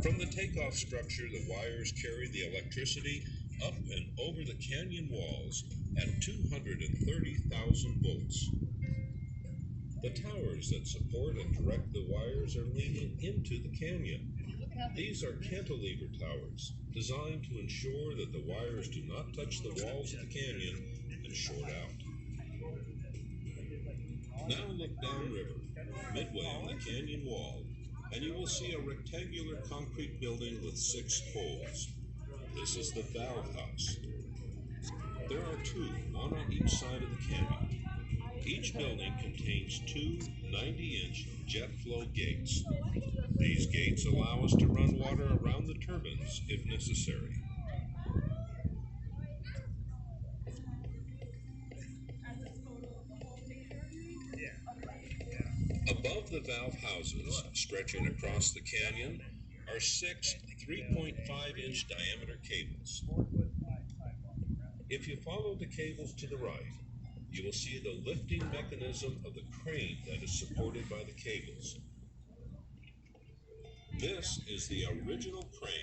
From the takeoff structure, the wires carry the electricity up and over the canyon walls at 230,000 volts. The towers that support and direct the wires are leaning into the canyon. These are cantilever towers, designed to ensure that the wires do not touch the walls of the canyon and short out. Now look downriver, midway on the canyon wall, and you will see a rectangular concrete building with 6 poles. This is the valve house. There are 2, one on each side of the canyon. Each building contains 2 90-inch jet flow gates. These gates allow us to run water around the turbines if necessary. Above the valve houses, stretching across the canyon, are 6 3.5-inch diameter cables. If you follow the cables to the right, you will see the lifting mechanism of the crane that is supported by the cables. This is the original crane